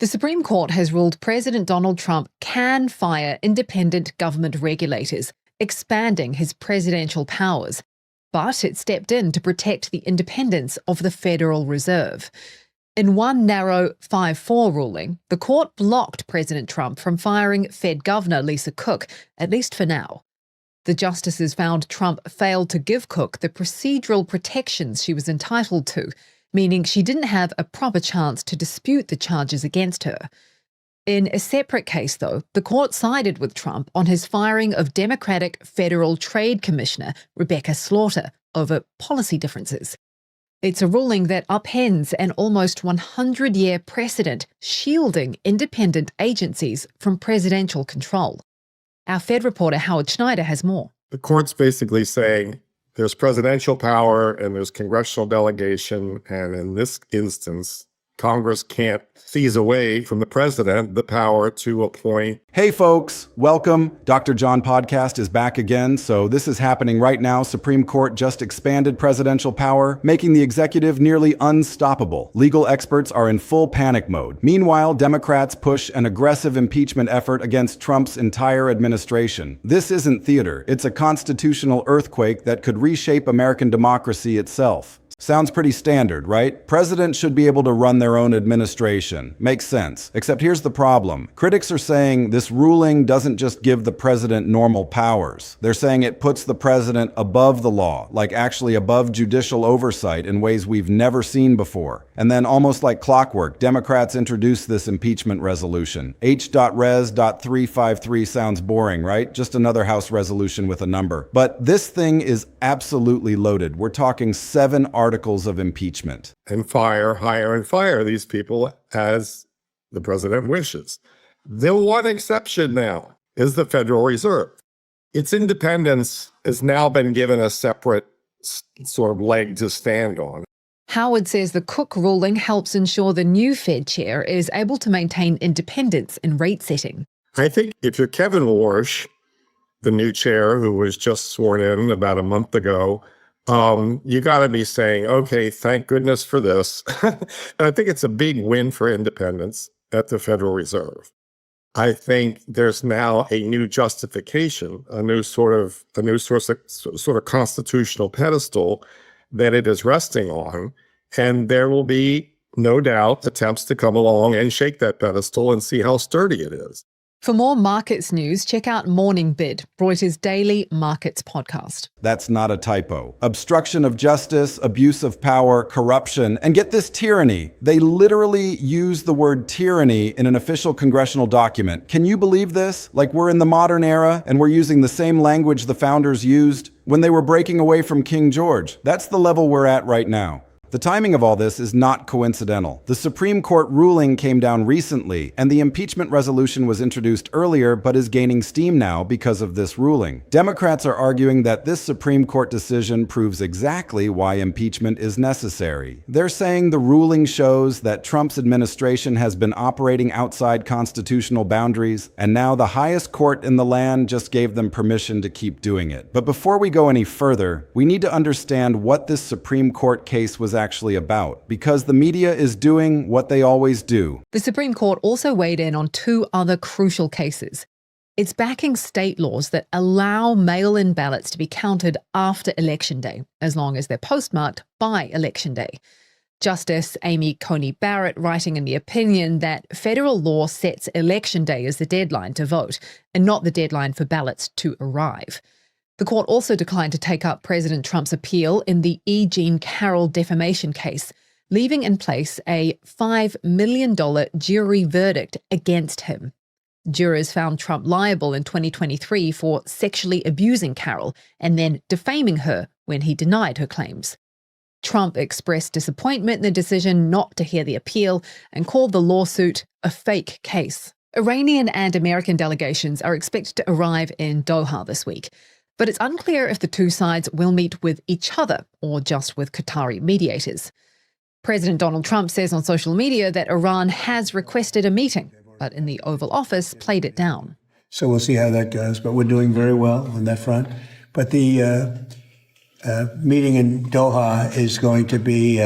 The Supreme Court has ruled President Donald Trump can fire independent government regulators, expanding his presidential powers. But it stepped in to protect the independence of the Federal Reserve. In one narrow 5-4 ruling, the court blocked President Trump from firing Fed Governor Lisa Cook, at least for now. The justices found Trump failed to give Cook the procedural protections she was entitled to, meaning she didn't have a proper chance to dispute the charges against her. In a separate case, though, the court sided with Trump on his firing of Democratic Federal Trade Commissioner Rebecca Slaughter over policy differences. It's a ruling that upends an almost 100-year precedent shielding independent agencies from presidential control. Our Fed reporter Howard Schneider has more. The court's basically saying there's presidential power and there's congressional delegation, and in this instance, Congress can't seize away from the president the power to appoint. Hey folks, welcome. Dr. John Podcast is back again. So this is happening right now. Supreme Court just expanded presidential power, making the executive nearly unstoppable. Legal experts are in full panic mode. Meanwhile, Democrats push an aggressive impeachment effort against Trump's entire administration. This isn't theater. It's a constitutional earthquake that could reshape American democracy itself. Sounds pretty standard, right? Presidents should be able to run their own administration. Makes sense. Except here's the problem. Critics are saying this ruling doesn't just give the president normal powers. They're saying it puts the president above the law, like actually above judicial oversight in ways we've never seen before. And then almost like clockwork, Democrats introduced this impeachment resolution. H.Res.353 sounds boring, right? Just another House resolution with a number. But this thing is absolutely loaded. We're talking 7 articles of impeachment. And hire and fire these people as the president wishes. The one exception now is the Federal Reserve. Its independence has now been given a separate sort of leg to stand on. Howard says the Cook ruling helps ensure the new Fed chair is able to maintain independence in rate setting. I think if you're Kevin Warsh, the new chair who was just sworn in about a month ago, you got to be saying, okay, thank goodness for this. And I think it's a big win for independence at the Federal Reserve. I think there's now a new justification, a new sort of constitutional pedestal that it is resting on. And there will be, no doubt, attempts to come along and shake that pedestal and see how sturdy it is. For more markets news, check out Morning Bid, Reuters' daily markets podcast. That's not a typo. Obstruction of justice, abuse of power, corruption, and get this, tyranny. They literally use the word tyranny in an official congressional document. Can you believe this? Like we're in the modern era and we're using the same language the founders used when they were breaking away from King George. That's the level we're at right now. The timing of all this is not coincidental. The Supreme Court ruling came down recently, and the impeachment resolution was introduced earlier but is gaining steam now because of this ruling. Democrats are arguing that this Supreme Court decision proves exactly why impeachment is necessary. They're saying the ruling shows that Trump's administration has been operating outside constitutional boundaries, and now the highest court in the land just gave them permission to keep doing it. But before we go any further, we need to understand what this Supreme Court case was actually about, because the media is doing what they always do. The Supreme Court also weighed in on 2 other crucial cases. It's backing state laws that allow mail-in ballots to be counted after Election Day, as long as they're postmarked by Election Day. Justice Amy Coney Barrett writing in the opinion that federal law sets Election Day as the deadline to vote, and not the deadline for ballots to arrive. The court also declined to take up President Trump's appeal in the E. Jean Carroll defamation case, leaving in place a $5 million jury verdict against him. Jurors found Trump liable in 2023 for sexually abusing Carroll and then defaming her when he denied her claims. Trump expressed disappointment in the decision not to hear the appeal and called the lawsuit a fake case. Iranian and American delegations are expected to arrive in Doha this week. But it's unclear if the 2 sides will meet with each other or just with Qatari mediators. President Donald Trump says on social media that Iran has requested a meeting, but in the Oval Office played it down. So we'll see how that goes, but we're doing very well on that front. But the meeting in Doha is going to be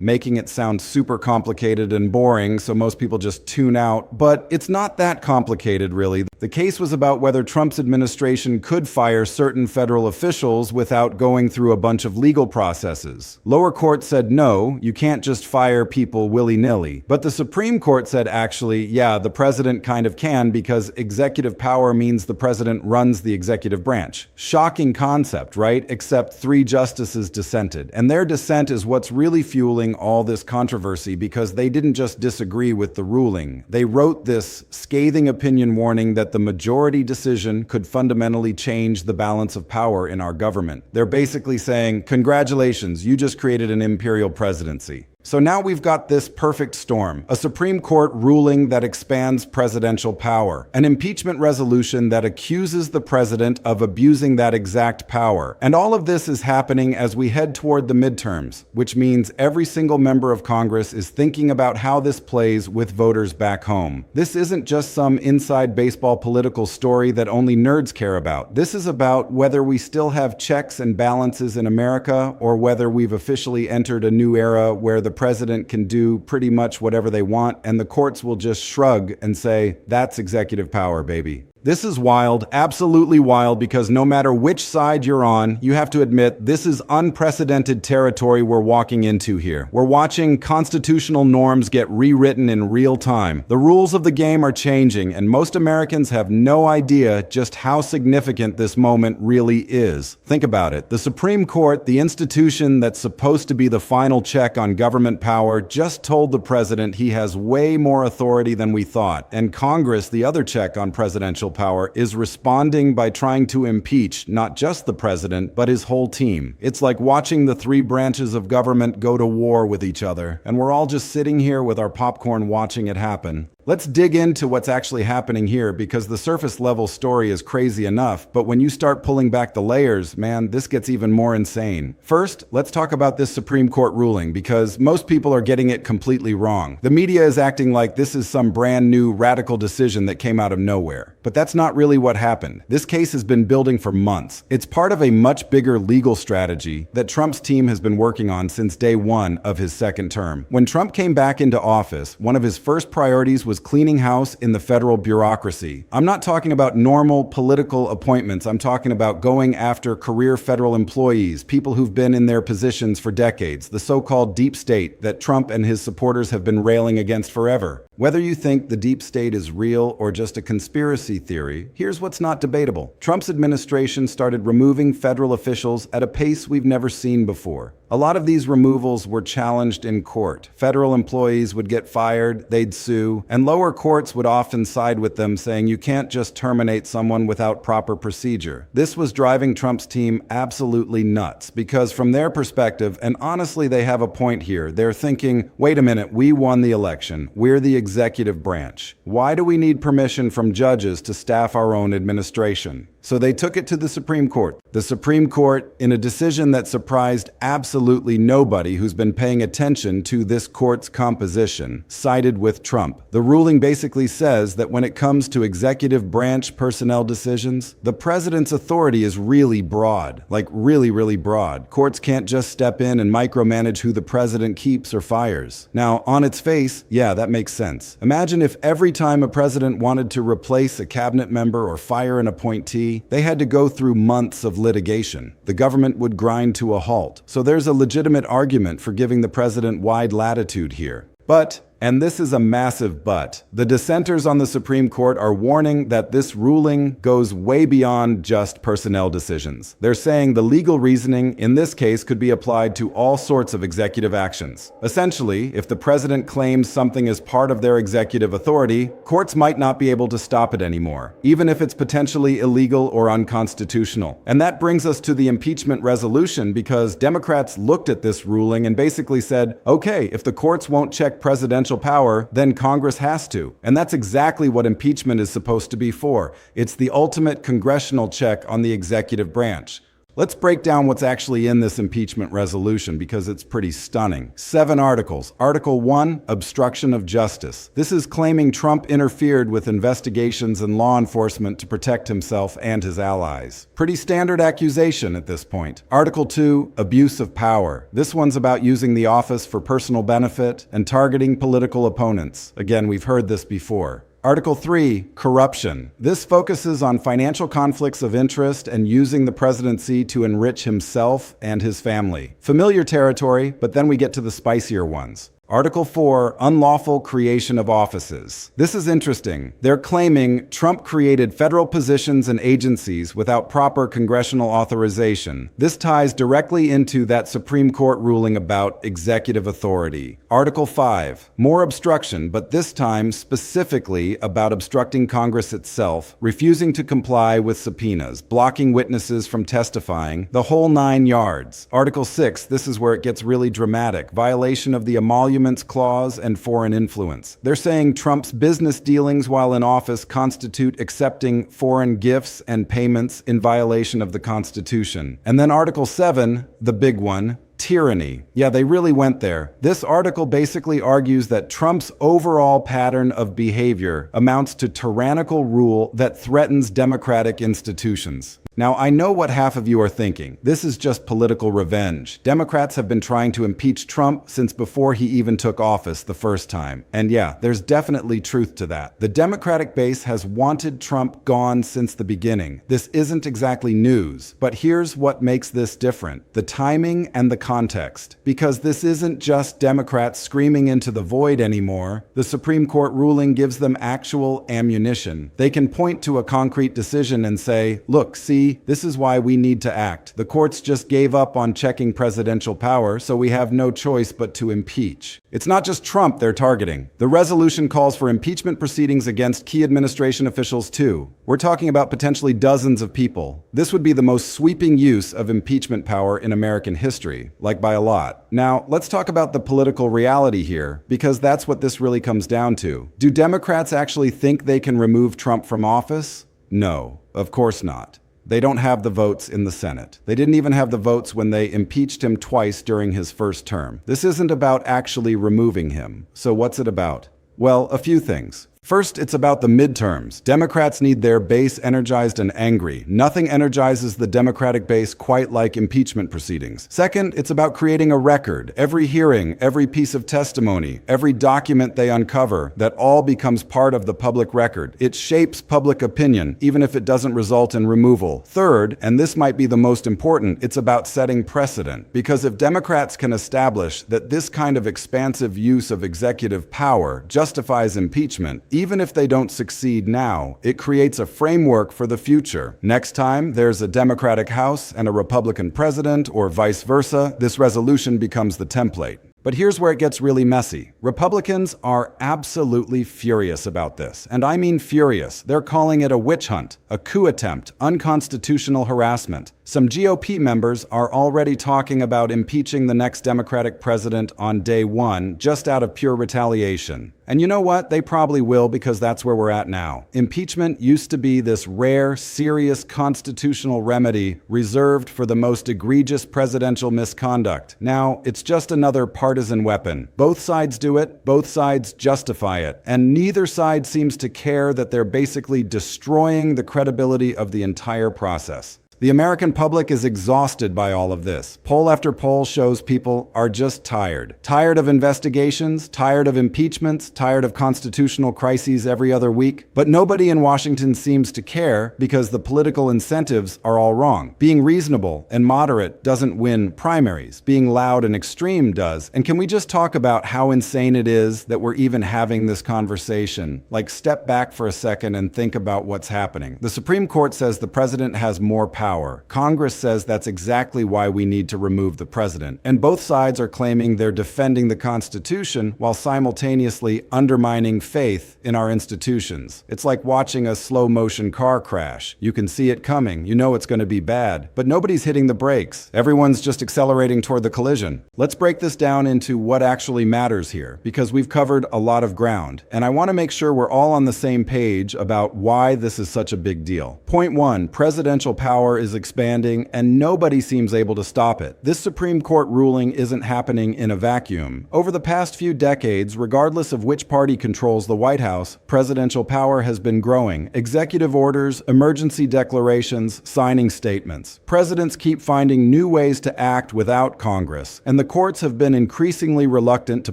making it sound super complicated and boring, so most people just tune out. But it's not that complicated, really. The case was about whether Trump's administration could fire certain federal officials without going through a bunch of legal processes. Lower court said no, you can't just fire people willy-nilly. But the Supreme Court said actually, yeah, the president kind of can because executive power means the president runs the executive branch. Shocking concept, right? Except 3 justices dissented. And their dissent is what's really fueling all this controversy because they didn't just disagree with the ruling. They wrote this scathing opinion warning that the majority decision could fundamentally change the balance of power in our government. They're basically saying, congratulations, you just created an imperial presidency. So now we've got this perfect storm, a Supreme Court ruling that expands presidential power, an impeachment resolution that accuses the president of abusing that exact power. And all of this is happening as we head toward the midterms, which means every single member of Congress is thinking about how this plays with voters back home. This isn't just some inside baseball political story that only nerds care about. This is about whether we still have checks and balances in America or whether we've officially entered a new era where the president can do pretty much whatever they want and the courts will just shrug and say, that's executive power, baby. This is wild, absolutely wild, because no matter which side you're on, you have to admit this is unprecedented territory we're walking into here. We're watching constitutional norms get rewritten in real time. The rules of the game are changing, and most Americans have no idea just how significant this moment really is. Think about it. The Supreme Court, the institution that's supposed to be the final check on government power, just told the president he has way more authority than we thought. And Congress, the other check on presidential power, is responding by trying to impeach not just the president, but his whole team. It's like watching the 3 branches of government go to war with each other, and we're all just sitting here with our popcorn watching it happen. Let's dig into what's actually happening here because the surface level story is crazy enough, but when you start pulling back the layers, man, this gets even more insane. First, let's talk about this Supreme Court ruling because most people are getting it completely wrong. The media is acting like this is some brand new radical decision that came out of nowhere. But that's not really what happened. This case has been building for months. It's part of a much bigger legal strategy that Trump's team has been working on since day 1 of his second term. When Trump came back into office, one of his first priorities was cleaning house in the federal bureaucracy. I'm not talking about normal political appointments. I'm talking about going after career federal employees, people who've been in their positions for decades, the so-called deep state that Trump and his supporters have been railing against forever. Whether you think the deep state is real or just a conspiracy theory, here's what's not debatable. Trump's administration started removing federal officials at a pace we've never seen before. A lot of these removals were challenged in court. Federal employees would get fired, they'd sue, and lower courts would often side with them, saying you can't just terminate someone without proper procedure. This was driving Trump's team absolutely nuts, because from their perspective, and honestly they have a point here, they're thinking, wait a minute, we won the election. We're the executive branch. Why do we need permission from judges to staff our own administration? So they took it to the Supreme Court. The Supreme Court, in a decision that surprised absolutely nobody who's been paying attention to this court's composition, sided with Trump. The ruling basically says that when it comes to executive branch personnel decisions, the president's authority is really broad, like really, really broad. Courts can't just step in and micromanage who the president keeps or fires. Now, on its face, yeah, that makes sense. Imagine if every time a president wanted to replace a cabinet member or fire an appointee, they had to go through months of litigation. The government would grind to a halt. So there's a legitimate argument for giving the president wide latitude here. But, and this is a massive but, the dissenters on the Supreme Court are warning that this ruling goes way beyond just personnel decisions. They're saying the legal reasoning in this case could be applied to all sorts of executive actions. Essentially, if the president claims something is part of their executive authority, courts might not be able to stop it anymore, even if it's potentially illegal or unconstitutional. And that brings us to the impeachment resolution because Democrats looked at this ruling and basically said, okay, if the courts won't check presidential power, then Congress has to. And that's exactly what impeachment is supposed to be for. It's the ultimate congressional check on the executive branch. Let's break down what's actually in this impeachment resolution because it's pretty stunning. 7 articles. Article 1, obstruction of justice. This is claiming Trump interfered with investigations and law enforcement to protect himself and his allies. Pretty standard accusation at this point. Article 2, abuse of power. This one's about using the office for personal benefit and targeting political opponents. Again, we've heard this before. Article 3, corruption. This focuses on financial conflicts of interest and using the presidency to enrich himself and his family. Familiar territory, but then we get to the spicier ones. Article 4, unlawful creation of offices. This is interesting. They're claiming Trump created federal positions and agencies without proper congressional authorization. This ties directly into that Supreme Court ruling about executive authority. Article 5, more obstruction, but this time specifically about obstructing Congress itself, refusing to comply with subpoenas, blocking witnesses from testifying, the whole 9 yards. Article 6, this is where it gets really dramatic. Violation of the Emoluments Clause and foreign influence. They're saying Trump's business dealings while in office constitute accepting foreign gifts and payments in violation of the Constitution. And then Article 7, the big one, tyranny. Yeah, they really went there. This article basically argues that Trump's overall pattern of behavior amounts to tyrannical rule that threatens democratic institutions. Now, I know what half of you are thinking. This is just political revenge. Democrats have been trying to impeach Trump since before he even took office the first time. And yeah, there's definitely truth to that. The Democratic base has wanted Trump gone since the beginning. This isn't exactly news, but here's what makes this different: the timing and the context. Because this isn't just Democrats screaming into the void anymore. The Supreme Court ruling gives them actual ammunition. They can point to a concrete decision and say, look, see, this is why we need to act. The courts just gave up on checking presidential power, so we have no choice but to impeach. It's not just Trump they're targeting. The resolution calls for impeachment proceedings against key administration officials too. We're talking about potentially dozens of people. This would be the most sweeping use of impeachment power in American history, like by a lot. Now, let's talk about the political reality here, because that's what this really comes down to. Do Democrats actually think they can remove Trump from office? No, of course not. They don't have the votes in the Senate. They didn't even have the votes when they impeached him twice during his first term. This isn't about actually removing him. So what's it about? Well, a few things. First, it's about the midterms. Democrats need their base energized and angry. Nothing energizes the Democratic base quite like impeachment proceedings. Second, it's about creating a record. Every hearing, every piece of testimony, every document they uncover, that all becomes part of the public record. It shapes public opinion, even if it doesn't result in removal. Third, and this might be the most important, it's about setting precedent. Because if Democrats can establish that this kind of expansive use of executive power justifies impeachment, even if they don't succeed now, it creates a framework for the future. Next time there's a Democratic House and a Republican president, or vice versa, this resolution becomes the template. But here's where it gets really messy. Republicans are absolutely furious about this. And I mean furious. They're calling it a witch hunt, a coup attempt, unconstitutional harassment. Some GOP members are already talking about impeaching the next Democratic president on day one, just out of pure retaliation. And you know what? They probably will, because that's where we're at now. Impeachment used to be this rare, serious constitutional remedy reserved for the most egregious presidential misconduct. Now, it's just another partisan weapon. Both sides do it, both sides justify it, and neither side seems to care that they're basically destroying the credibility of the entire process. The American public is exhausted by all of this. Poll after poll shows people are just tired. Tired of investigations, tired of impeachments, tired of constitutional crises every other week. But nobody in Washington seems to care because the political incentives are all wrong. Being reasonable and moderate doesn't win primaries. Being loud and extreme does. And can we just talk about how insane it is that we're even having this conversation? Like, step back for a second and think about what's happening. The Supreme Court says the president has more power. Congress says that's exactly why we need to remove the president. And both sides are claiming they're defending the Constitution while simultaneously undermining faith in our institutions. It's like watching a slow-motion car crash. You can see it coming. You know it's going to be bad. But nobody's hitting the brakes. Everyone's just accelerating toward the collision. Let's break this down into what actually matters here, because we've covered a lot of ground. And I want to make sure we're all on the same page about why this is such a big deal. Point 1, presidential power is expanding, and nobody seems able to stop it. This Supreme Court ruling isn't happening in a vacuum. Over the past few decades, regardless of which party controls the White House, presidential power has been growing. Executive orders, emergency declarations, signing statements. Presidents keep finding new ways to act without Congress, and the courts have been increasingly reluctant to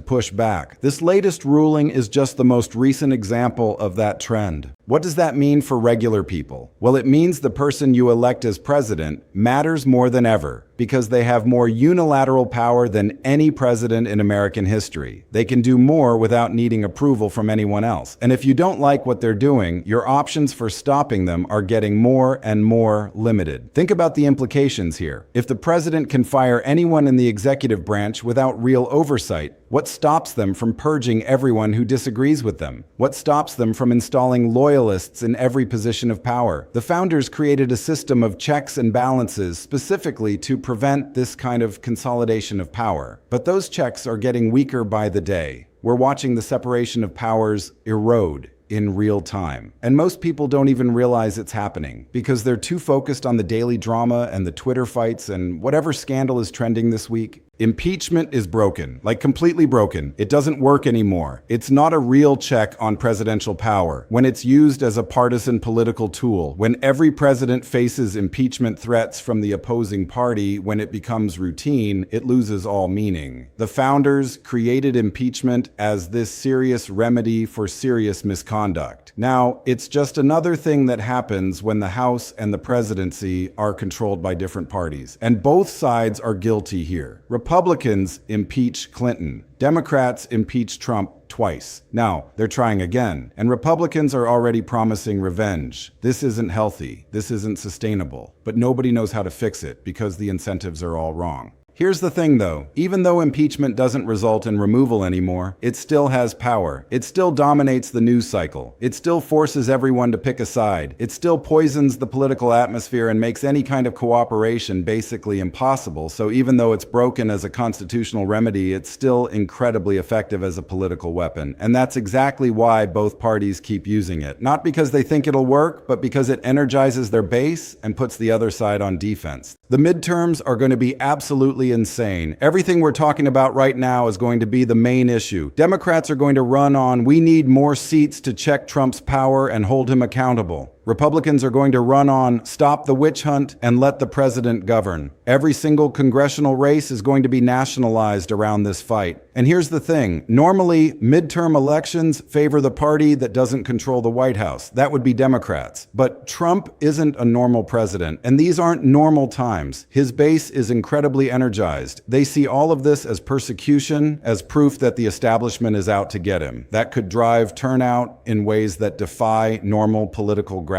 push back. This latest ruling is just the most recent example of that trend. What does that mean for regular people? Well, it means the person you elect as president matters more than ever because they have more unilateral power than any president in American history. They can do more without needing approval from anyone else. And if you don't like what they're doing, your options for stopping them are getting more and more limited. Think about the implications here. If the president can fire anyone in the executive branch without real oversight, what stops them from purging everyone who disagrees with them? What stops them from installing loyalists in every position of power? The founders created a system of checks and balances specifically to prevent this kind of consolidation of power. But those checks are getting weaker by the day. We're watching the separation of powers erode in real time. And most people don't even realize it's happening because they're too focused on the daily drama and the Twitter fights and whatever scandal is trending this week. Impeachment is broken, like completely broken. It doesn't work anymore. It's not a real check on presidential power. When it's used as a partisan political tool, when every president faces impeachment threats from the opposing party, when it becomes routine, it loses all meaning. The founders created impeachment as this serious remedy for serious misconduct. Now, it's just another thing that happens when the House and the presidency are controlled by different parties. And both sides are guilty here. Republicans impeach Clinton. Democrats impeach Trump twice. Now, they're trying again. And Republicans are already promising revenge. This isn't healthy. This isn't sustainable. But nobody knows how to fix it because the incentives are all wrong. Here's the thing though, even though impeachment doesn't result in removal anymore, it still has power. It still dominates the news cycle. It still forces everyone to pick a side. It still poisons the political atmosphere and makes any kind of cooperation basically impossible. So even though it's broken as a constitutional remedy, it's still incredibly effective as a political weapon. And that's exactly why both parties keep using it. Not because they think it'll work, but because it energizes their base and puts the other side on defense. The midterms are going to be absolutely insane. Everything we're talking about right now is going to be the main issue. Democrats are going to run on, we need more seats to check Trump's power and hold him accountable. Republicans are going to run on, stop the witch hunt and let the president govern. Every single congressional race is going to be nationalized around this fight. And here's the thing, normally midterm elections favor the party that doesn't control the White House. That would be Democrats. But Trump isn't a normal president, and these aren't normal times. His base is incredibly energized. They see all of this as persecution, as proof that the establishment is out to get him. That could drive turnout in ways that defy normal political gravity.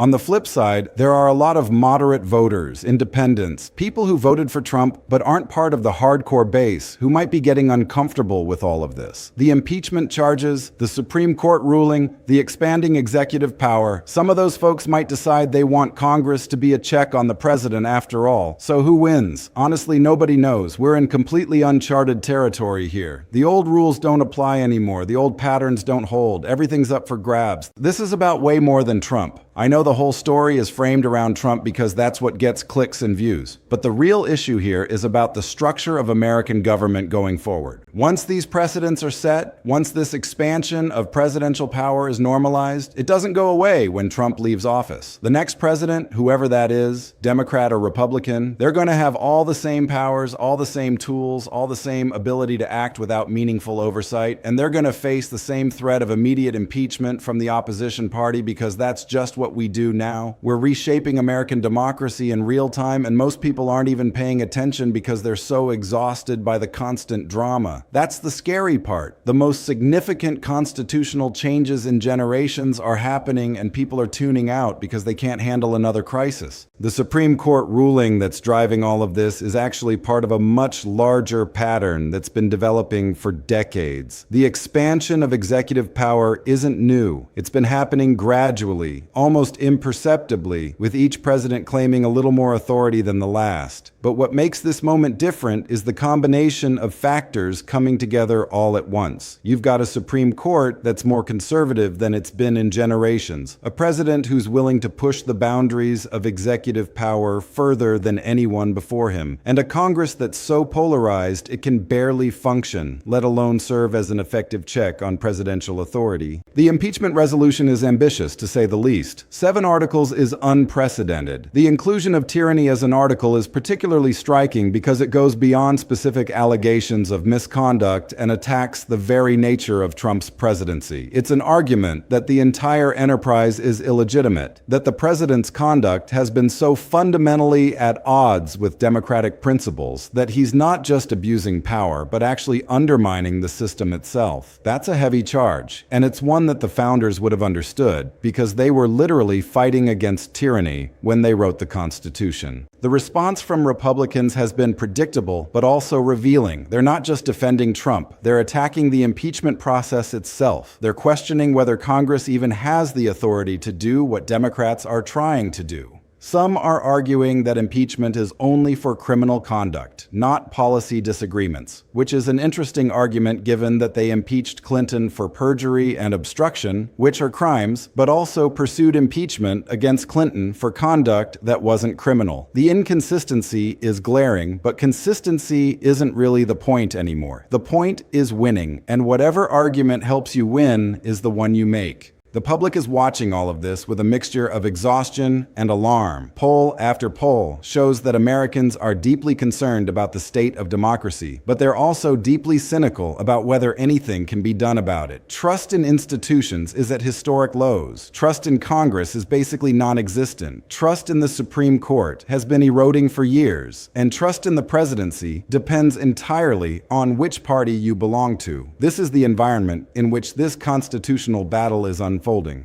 On the flip side, there are a lot of moderate voters, independents, people who voted for Trump but aren't part of the hardcore base who might be getting uncomfortable with all of this. The impeachment charges, the Supreme Court ruling, the expanding executive power, some of those folks might decide they want Congress to be a check on the president after all. So who wins? Honestly, nobody knows. We're in completely uncharted territory here. The old rules don't apply anymore. The old patterns don't hold. Everything's up for grabs. This is about way more than Trump. I know the whole story is framed around Trump because that's what gets clicks and views. But the real issue here is about the structure of American government going forward. Once these precedents are set, once this expansion of presidential power is normalized, it doesn't go away when Trump leaves office. The next president, whoever that is, Democrat or Republican, they're going to have all the same powers, all the same tools, all the same ability to act without meaningful oversight, and they're going to face the same threat of immediate impeachment from the opposition party because that's just what we do now. We're reshaping American democracy in real time, and most people aren't even paying attention because they're so exhausted by the constant drama. That's the scary part. The most significant constitutional changes in generations are happening, and people are tuning out because they can't handle another crisis. The Supreme Court ruling that's driving all of this is actually part of a much larger pattern that's been developing for decades. The expansion of executive power isn't new. It's been happening gradually, almost imperceptibly, with each president claiming a little more authority than the last. But what makes this moment different is the combination of factors coming together all at once. You've got a Supreme Court that's more conservative than it's been in generations, a president who's willing to push the boundaries of executive power further than anyone before him, and a Congress that's so polarized it can barely function, let alone serve as an effective check on presidential authority. The impeachment resolution is ambitious, to say the least. 7 articles is unprecedented. The inclusion of tyranny as an article is particularly striking because it goes beyond specific allegations of misconduct and attacks the very nature of Trump's presidency. It's an argument that the entire enterprise is illegitimate, that the president's conduct has been so fundamentally at odds with democratic principles that he's not just abusing power, but actually undermining the system itself. That's a heavy charge, and it's one that the founders would have understood because they were literally fighting against tyranny when they wrote the Constitution. The response from Republicans has been predictable, but also revealing. They're not just defending Trump, they're attacking the impeachment process itself. They're questioning whether Congress even has the authority to do what Democrats are trying to do. Some are arguing that impeachment is only for criminal conduct, not policy disagreements, which is an interesting argument given that they impeached Clinton for perjury and obstruction, which are crimes, but also pursued impeachment against Clinton for conduct that wasn't criminal. The inconsistency is glaring, but consistency isn't really the point anymore. The point is winning, and whatever argument helps you win is the one you make. The public is watching all of this with a mixture of exhaustion and alarm. Poll after poll shows that Americans are deeply concerned about the state of democracy, but they're also deeply cynical about whether anything can be done about it. Trust in institutions is at historic lows. Trust in Congress is basically non-existent. Trust in the Supreme Court has been eroding for years, and trust in the presidency depends entirely on which party you belong to. This is the environment in which this constitutional battle is unfolding.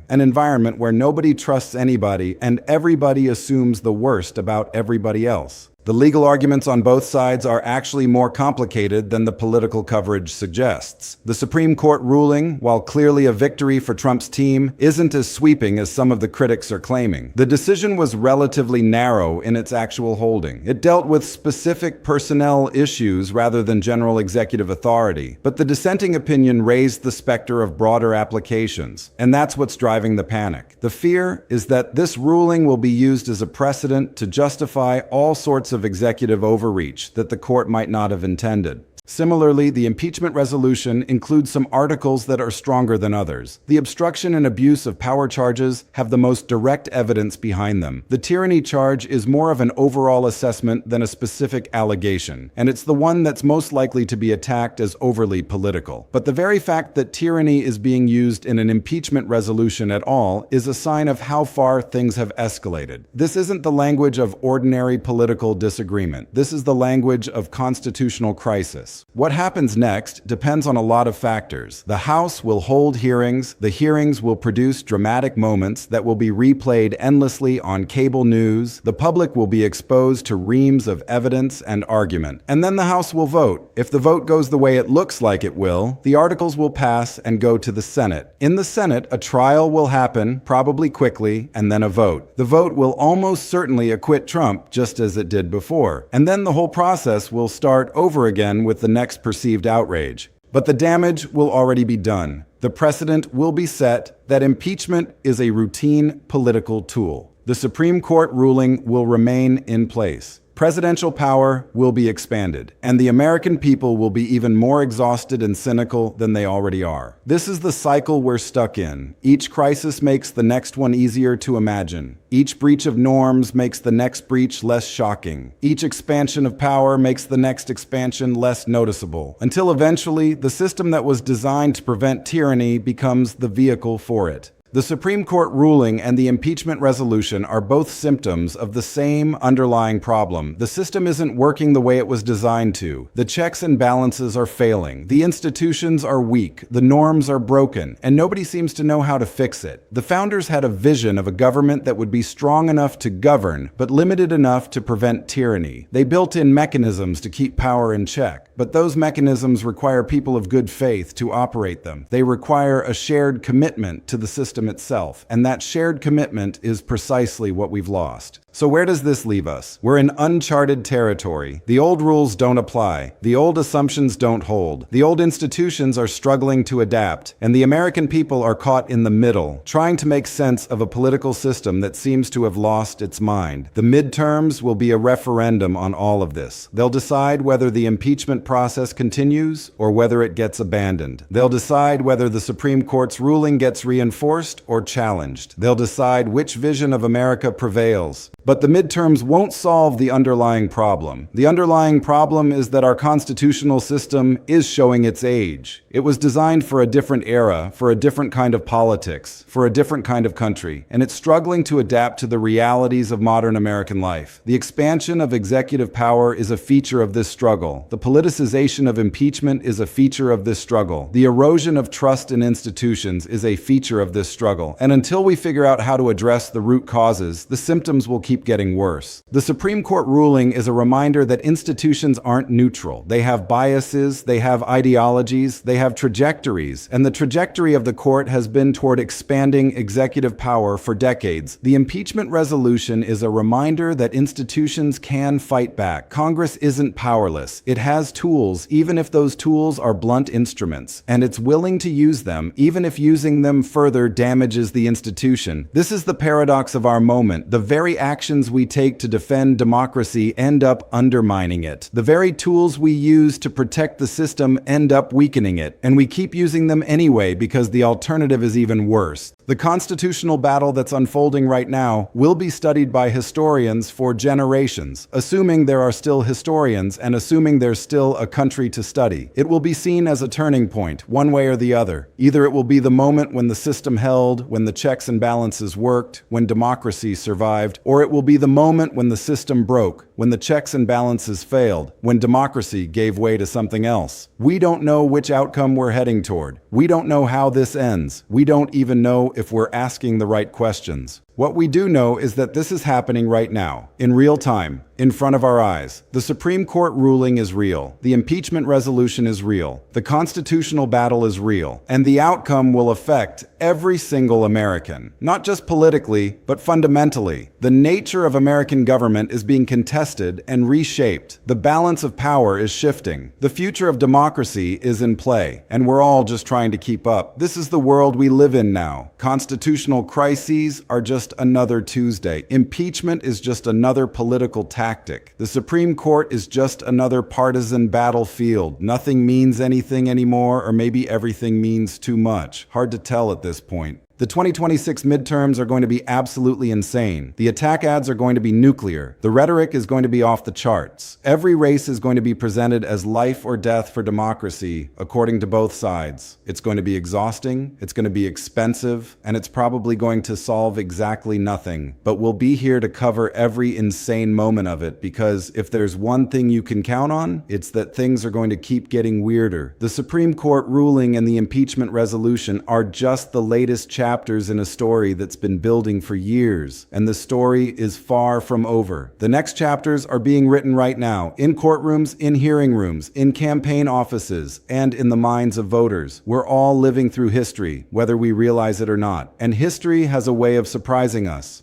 An environment where nobody trusts anybody and everybody assumes the worst about everybody else. The legal arguments on both sides are actually more complicated than the political coverage suggests. The Supreme Court ruling, while clearly a victory for Trump's team, isn't as sweeping as some of the critics are claiming. The decision was relatively narrow in its actual holding. It dealt with specific personnel issues rather than general executive authority, but the dissenting opinion raised the specter of broader applications, and that's what's driving the panic. The fear is that this ruling will be used as a precedent to justify all sorts of executive overreach that the court might not have intended. Similarly, the impeachment resolution includes some articles that are stronger than others. The obstruction and abuse of power charges have the most direct evidence behind them. The tyranny charge is more of an overall assessment than a specific allegation, and it's the one that's most likely to be attacked as overly political. But the very fact that tyranny is being used in an impeachment resolution at all is a sign of how far things have escalated. This isn't the language of ordinary political disagreement. This is the language of constitutional crisis. What happens next depends on a lot of factors. The House will hold hearings. The hearings will produce dramatic moments that will be replayed endlessly on cable news. The public will be exposed to reams of evidence and argument. And then the House will vote. If the vote goes the way it looks like it will, the articles will pass and go to the Senate. In the Senate, a trial will happen, probably quickly, and then a vote. The vote will almost certainly acquit Trump, just as it did before. And then the whole process will start over again with the next perceived outrage. But the damage will already be done. The precedent will be set that impeachment is a routine political tool. The Supreme Court ruling will remain in place. Presidential power will be expanded, and the American people will be even more exhausted and cynical than they already are. This is the cycle we're stuck in. Each crisis makes the next one easier to imagine. Each breach of norms makes the next breach less shocking. Each expansion of power makes the next expansion less noticeable, until eventually the system that was designed to prevent tyranny becomes the vehicle for it. The Supreme Court ruling and the impeachment resolution are both symptoms of the same underlying problem. The system isn't working the way it was designed to. The checks and balances are failing. The institutions are weak. The norms are broken, and nobody seems to know how to fix it. The founders had a vision of a government that would be strong enough to govern, but limited enough to prevent tyranny. They built in mechanisms to keep power in check, but those mechanisms require people of good faith to operate them. They require a shared commitment to the system itself, and that shared commitment is precisely what we've lost. So where does this leave us? We're in uncharted territory. The old rules don't apply. The old assumptions don't hold. The old institutions are struggling to adapt. And the American people are caught in the middle, trying to make sense of a political system that seems to have lost its mind. The midterms will be a referendum on all of this. They'll decide whether the impeachment process continues or whether it gets abandoned. They'll decide whether the Supreme Court's ruling gets reinforced or challenged. They'll decide which vision of America prevails. But the midterms won't solve the underlying problem. The underlying problem is that our constitutional system is showing its age. It was designed for a different era, for a different kind of politics, for a different kind of country, and it's struggling to adapt to the realities of modern American life. The expansion of executive power is a feature of this struggle. The politicization of impeachment is a feature of this struggle. The erosion of trust in institutions is a feature of this struggle. And until we figure out how to address the root causes, the symptoms will keep getting worse. The Supreme Court ruling is a reminder that institutions aren't neutral. They have biases, they have ideologies, they have trajectories, and the trajectory of the court has been toward expanding executive power for decades. The impeachment resolution is a reminder that institutions can fight back. Congress isn't powerless. It has tools, even if those tools are blunt instruments, and it's willing to use them, even if using them further damages the institution. This is the paradox of our moment. The very actions we take to defend democracy end up undermining it. The very tools we use to protect the system end up weakening it, and we keep using them anyway because the alternative is even worse. The constitutional battle that's unfolding right now will be studied by historians for generations, assuming there are still historians and assuming there's still a country to study. It will be seen as a turning point, one way or the other. Either it will be the moment when the system held, when the checks and balances worked, when democracy survived, or it will be the moment when the system broke, when the checks and balances failed, when democracy gave way to something else. We don't know which outcome we're heading toward. We don't know how this ends. We don't even know if we're asking the right questions. What we do know is that this is happening right now, in real time, in front of our eyes. The Supreme Court ruling is real. The impeachment resolution is real. The constitutional battle is real. And the outcome will affect every single American. Not just politically, but fundamentally. The nature of American government is being contested and reshaped. The balance of power is shifting. The future of democracy is in play, and we're all just trying to keep up. This is the world we live in now. Constitutional crises are just another Tuesday. Impeachment is just another political tactic. The Supreme Court is just another partisan battlefield. Nothing means anything anymore, or maybe everything means too much. Hard to tell at this point. The 2026 midterms are going to be absolutely insane. The attack ads are going to be nuclear. The rhetoric is going to be off the charts. Every race is going to be presented as life or death for democracy, according to both sides. It's going to be exhausting, it's going to be expensive, and it's probably going to solve exactly nothing. But we'll be here to cover every insane moment of it, because if there's one thing you can count on, it's that things are going to keep getting weirder. The Supreme Court ruling and the impeachment resolution are just the latest chapters in a story that's been building for years, and the story is far from over. The next chapters are being written right now, in courtrooms, in hearing rooms, in campaign offices, and in the minds of voters. We're all living through history, whether we realize it or not, and history has a way of surprising us.